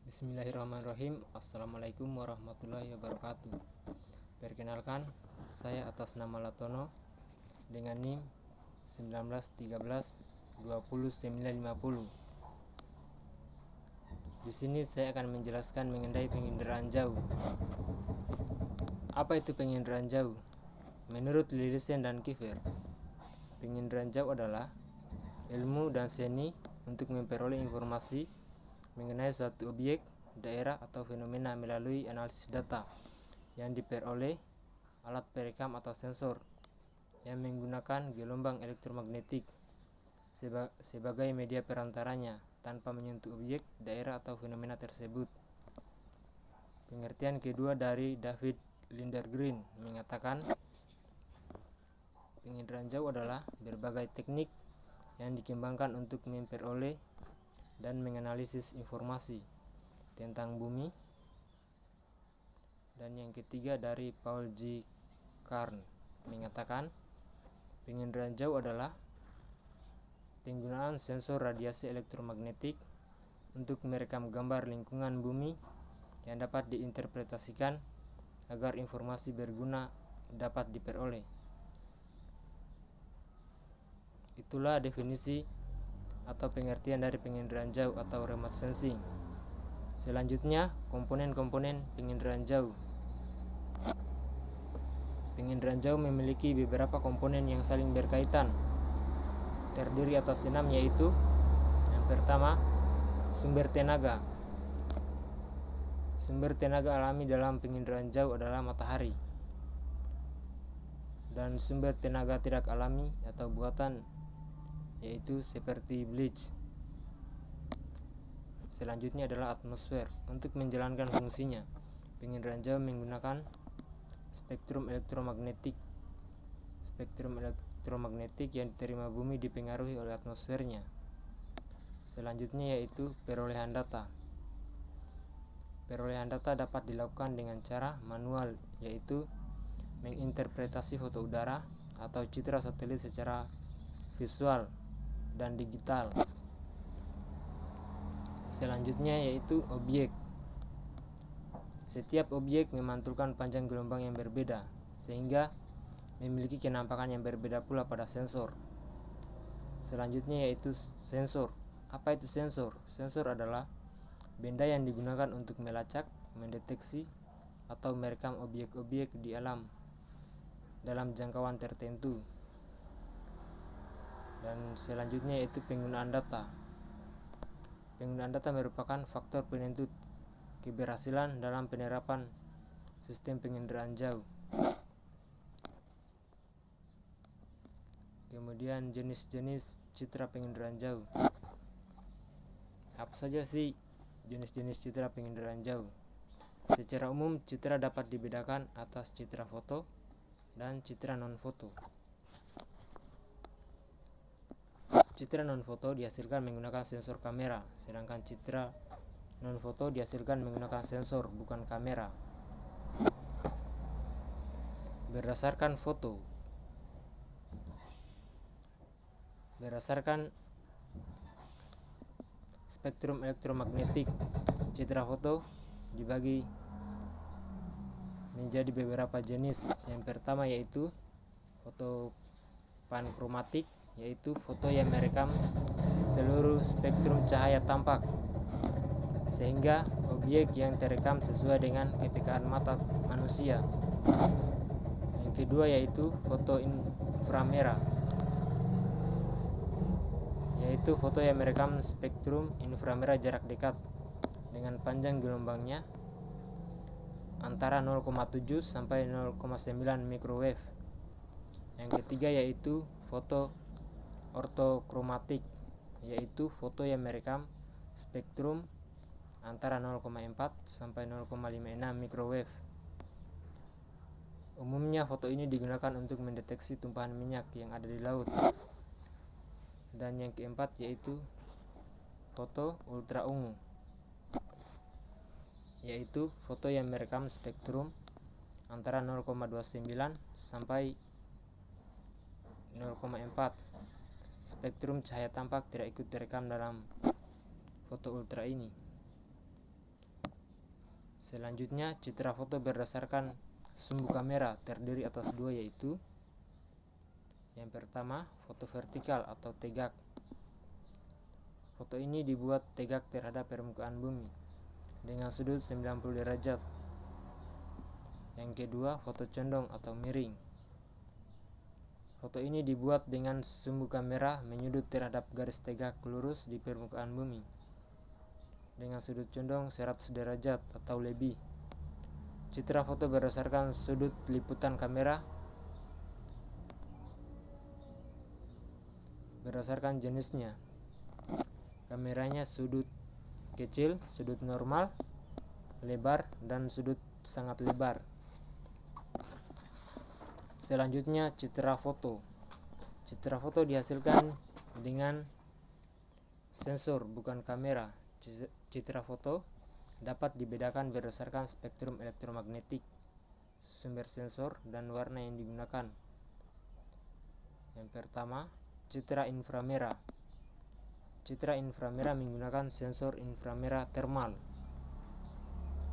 Bismillahirrahmanirrahim. Assalamualaikum warahmatullahi wabarakatuh. Perkenalkan, saya atas nama Latono dengan NIM 1913-20950. Di sini saya akan menjelaskan mengenai penginderaan jauh. Apa itu penginderaan jauh? Menurut Lillisen dan Kiefer, penginderaan jauh adalah ilmu dan seni untuk memperoleh informasi mengenai suatu objek, daerah, atau fenomena melalui analisis data yang diperoleh alat perekam atau sensor yang menggunakan gelombang elektromagnetik sebagai media perantaranya tanpa menyentuh objek, daerah, atau fenomena tersebut. Pengertian kedua dari David Lindergreen mengatakan penginderaan jauh adalah berbagai teknik yang dikembangkan untuk memperoleh dan menganalisis informasi tentang bumi. Dan yang ketiga dari Paul G. Carn mengatakan penginderaan jauh adalah penggunaan sensor radiasi elektromagnetik untuk merekam gambar lingkungan bumi yang dapat diinterpretasikan agar informasi berguna dapat diperoleh. Itulah definisi atau pengertian dari penginderaan jauh atau remote sensing. Selanjutnya, komponen-komponen penginderaan jauh. Penginderaan jauh memiliki beberapa komponen yang saling berkaitan, terdiri atas 6, yaitu yang pertama, sumber tenaga. Sumber tenaga alami dalam penginderaan jauh adalah matahari. Dan sumber tenaga tidak alami atau buatan yaitu seperti bleach. Selanjutnya adalah atmosfer. Untuk menjalankan fungsinya, penginderaan jauh menggunakan spektrum elektromagnetik. Spektrum elektromagnetik yang diterima bumi dipengaruhi oleh atmosfernya. Selanjutnya yaitu perolehan data. Perolehan data dapat dilakukan dengan cara manual, yaitu menginterpretasi foto udara atau citra satelit secara visual dan digital. Selanjutnya yaitu objek. Setiap objek memantulkan panjang gelombang yang berbeda, sehingga memiliki kenampakan yang berbeda pula pada sensor. Selanjutnya yaitu sensor. Apa itu sensor? Sensor adalah benda yang digunakan untuk melacak, mendeteksi, atau merekam objek-objek di alam dalam jangkauan tertentu. Dan selanjutnya yaitu penggunaan data. Penggunaan data merupakan faktor penentu keberhasilan dalam penerapan sistem penginderaan jauh. Kemudian jenis-jenis citra penginderaan jauh. Apa saja sih jenis-jenis citra penginderaan jauh? Secara umum, citra dapat dibedakan atas citra foto dan citra non-foto. Citra non-foto dihasilkan menggunakan sensor kamera, sedangkan citra non-foto dihasilkan menggunakan sensor bukan kamera. Berdasarkan spektrum elektromagnetik, citra foto dibagi menjadi beberapa jenis. Yang pertama yaitu foto pankromatik, yaitu foto yang merekam seluruh spektrum cahaya tampak sehingga objek yang terekam sesuai dengan kepekaan mata manusia. Yang kedua yaitu foto inframerah, yaitu foto yang merekam spektrum inframerah jarak dekat dengan panjang gelombangnya antara 0,7 sampai 0,9 microwave. Yang ketiga yaitu foto ortokromatik, yaitu foto yang merekam spektrum antara 0,4 sampai 0,56 microwave. Umumnya foto ini digunakan untuk mendeteksi tumpahan minyak yang ada di laut. Dan yang keempat yaitu foto ultraungu, yaitu foto yang merekam spektrum antara 0,29 sampai 0,4. Spektrum cahaya tampak tidak ikut terekam dalam foto ultra ini. Selanjutnya, citra foto berdasarkan sumbu kamera terdiri atas dua, yaitu yang pertama, foto vertikal atau tegak. Foto ini dibuat tegak terhadap permukaan bumi dengan sudut 90 derajat. Yang kedua, foto condong atau miring. Foto ini dibuat dengan sumbu kamera menyudut terhadap garis tegak lurus di permukaan bumi dengan sudut condong 100 derajat atau lebih. Citra foto berdasarkan sudut liputan kamera berdasarkan jenisnya. Kameranya sudut kecil, sudut normal, lebar, dan sudut sangat lebar. Selanjutnya, citra foto. Citra foto dihasilkan dengan sensor, bukan kamera. Citra foto dapat dibedakan berdasarkan spektrum elektromagnetik, sumber sensor, dan warna yang digunakan. Yang pertama, citra inframerah. Citra inframerah menggunakan sensor inframerah termal.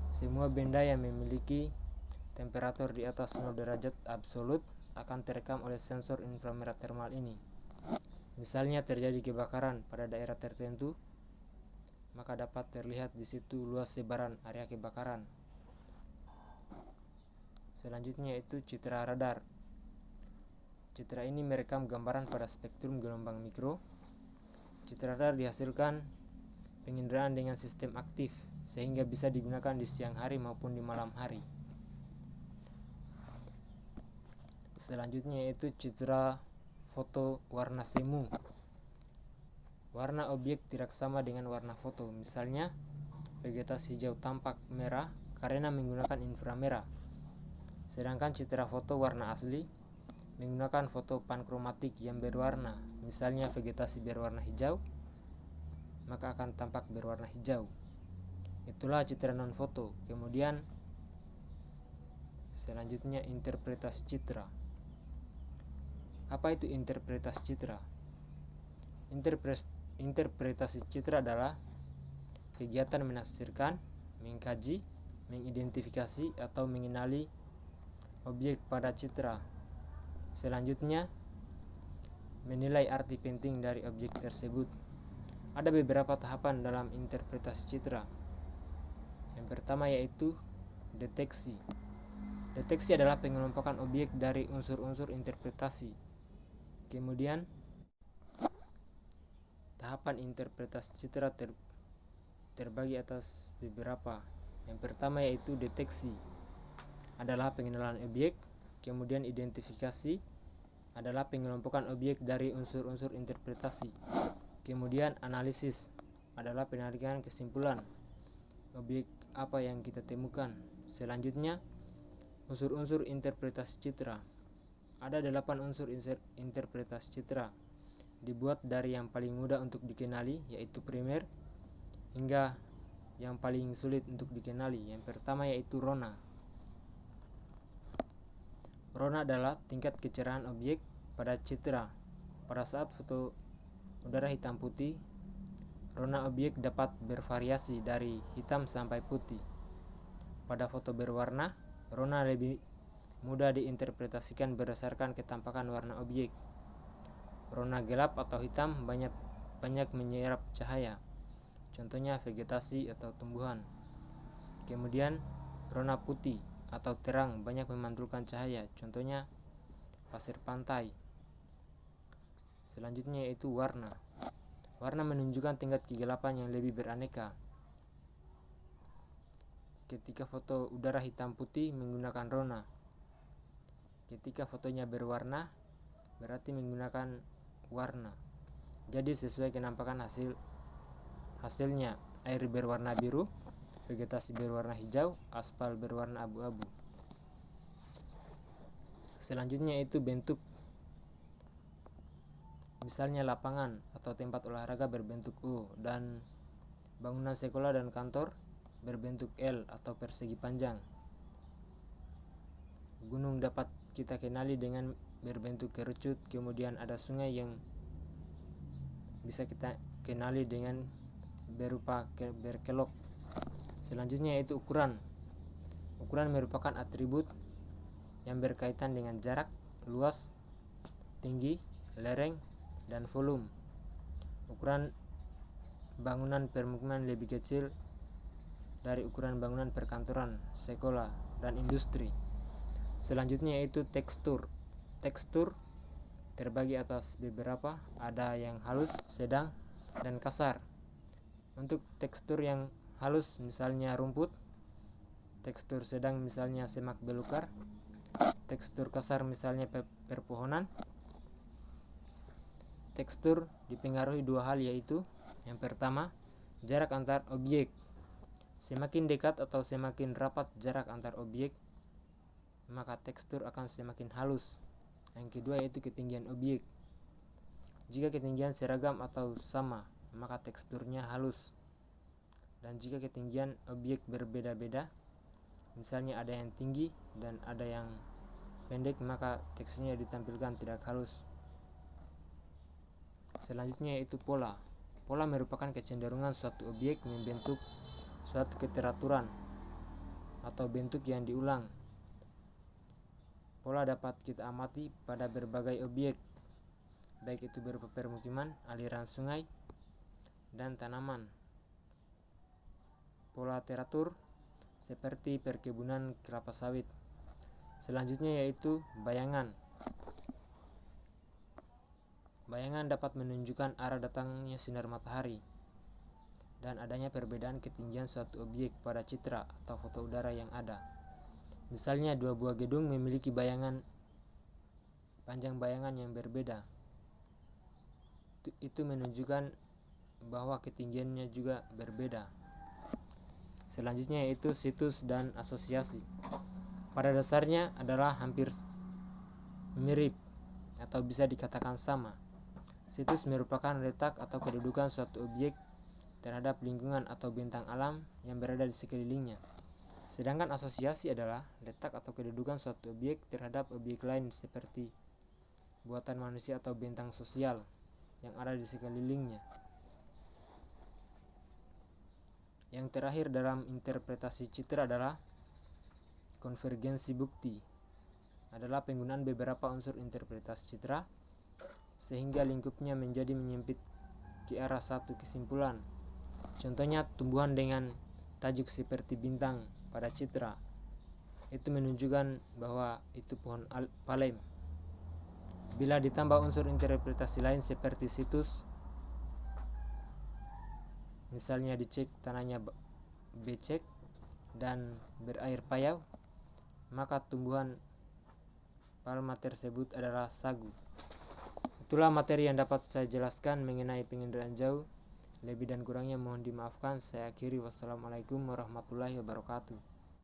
Semua benda yang memiliki temperatur di atas 0 derajat absolut akan terekam oleh sensor inframerah termal ini. Misalnya terjadi kebakaran pada daerah tertentu, maka dapat terlihat di situ luas sebaran area kebakaran. Selanjutnya yaitu citra radar. Citra ini merekam gambaran pada spektrum gelombang mikro. Citra radar dihasilkan penginderaan dengan sistem aktif, sehingga bisa digunakan di siang hari maupun di malam hari. Selanjutnya yaitu citra foto warna semu. Warna objek tidak sama dengan warna foto. Misalnya, vegetasi hijau tampak merah karena menggunakan inframerah. Sedangkan citra foto warna asli menggunakan foto pankromatik yang berwarna. Misalnya vegetasi berwarna hijau, maka akan tampak berwarna hijau. Itulah citra non-foto. Kemudian selanjutnya interpretasi citra. Apa itu interpretasi citra? Interpretasi citra adalah kegiatan menafsirkan, mengkaji, mengidentifikasi, atau mengenali objek pada citra. Selanjutnya, menilai arti penting dari objek tersebut. Ada beberapa tahapan dalam interpretasi citra. Yang pertama yaitu deteksi. Deteksi adalah pengelompokan objek dari unsur-unsur interpretasi. Kemudian, tahapan interpretasi citra terbagi atas beberapa. Yang pertama yaitu deteksi, adalah pengenalan objek. Kemudian identifikasi adalah pengelompokan objek dari unsur-unsur interpretasi. Kemudian analisis adalah penarikan kesimpulan objek apa yang kita temukan. Selanjutnya, unsur-unsur interpretasi citra. Ada 8 unsur interpretasi citra, dibuat dari yang paling mudah untuk dikenali yaitu primer hingga yang paling sulit untuk dikenali. Yang pertama yaitu rona. Rona adalah tingkat kecerahan objek pada citra. Pada saat foto udara hitam putih, rona objek dapat bervariasi dari hitam sampai putih. Pada foto berwarna, rona lebih mudah diinterpretasikan berdasarkan ketampakan warna objek. Rona gelap atau hitam banyak menyerap cahaya, contohnya vegetasi atau tumbuhan. Kemudian rona putih atau terang banyak memantulkan cahaya, contohnya pasir pantai. Selanjutnya yaitu warna. Warna menunjukkan tingkat kegelapan yang lebih beraneka. Ketika foto udara hitam putih menggunakan rona. Ketika fotonya berwarna berarti menggunakan warna. Jadi sesuai kenampakan hasilnya, air berwarna biru, vegetasi berwarna hijau, aspal berwarna abu-abu. Selanjutnya itu bentuk. Misalnya lapangan atau tempat olahraga berbentuk U dan bangunan sekolah dan kantor berbentuk L atau persegi panjang. Gunung dapat kita kenali dengan berbentuk kerucut, kemudian ada sungai yang bisa kita kenali dengan berupa berkelok. Selanjutnya yaitu ukuran. Ukuran merupakan atribut yang berkaitan dengan jarak, luas, tinggi, lereng, dan volume. Ukuran bangunan permukiman lebih kecil dari ukuran bangunan perkantoran, sekolah, dan industri. Selanjutnya yaitu tekstur. Tekstur terbagi atas beberapa, ada yang halus, sedang, dan kasar. Untuk tekstur yang halus misalnya rumput, tekstur sedang misalnya semak belukar, tekstur kasar misalnya perpohonan. Tekstur dipengaruhi dua hal, yaitu yang pertama, jarak antar objek. Semakin dekat atau semakin rapat jarak antar objek, maka tekstur akan semakin halus. Yang kedua yaitu ketinggian objek. Jika ketinggian seragam atau sama, maka teksturnya halus. Dan jika ketinggian objek berbeda-beda, misalnya ada yang tinggi dan ada yang pendek, maka teksturnya ditampilkan tidak halus. Selanjutnya yaitu pola. Pola merupakan kecenderungan suatu objek membentuk suatu keteraturan atau bentuk yang diulang. Pola dapat kita amati pada berbagai objek, baik itu berupa permukiman, aliran sungai, dan tanaman. Pola teratur seperti perkebunan kelapa sawit. Selanjutnya yaitu bayangan. Bayangan dapat menunjukkan arah datangnya sinar matahari dan adanya perbedaan ketinggian suatu objek pada citra atau foto udara yang ada. Misalnya dua buah gedung memiliki panjang bayangan yang berbeda. Itu menunjukkan bahwa ketinggiannya juga berbeda. Selanjutnya yaitu situs dan asosiasi. Pada dasarnya adalah hampir mirip atau bisa dikatakan sama. Situs merupakan letak atau kedudukan suatu objek terhadap lingkungan atau bentang alam yang berada di sekelilingnya. Sedangkan asosiasi adalah letak atau kedudukan suatu objek terhadap objek lain seperti buatan manusia atau bentang sosial yang ada di sekelilingnya. Yang terakhir dalam interpretasi citra adalah konvergensi bukti. Adalah penggunaan beberapa unsur interpretasi citra sehingga lingkupnya menjadi menyempit ke arah satu kesimpulan. Contohnya tumbuhan dengan tajuk seperti bintang pada citra, itu menunjukkan bahwa itu pohon palem. Bila ditambah unsur interpretasi lain seperti situs, misalnya dicek tanahnya becek dan berair payau, maka tumbuhan palma tersebut adalah sagu. Itulah materi yang dapat saya jelaskan mengenai penginderaan jauh. Lebih dan kurangnya mohon dimaafkan. Saya akhiri. Wassalamualaikum warahmatullahi wabarakatuh.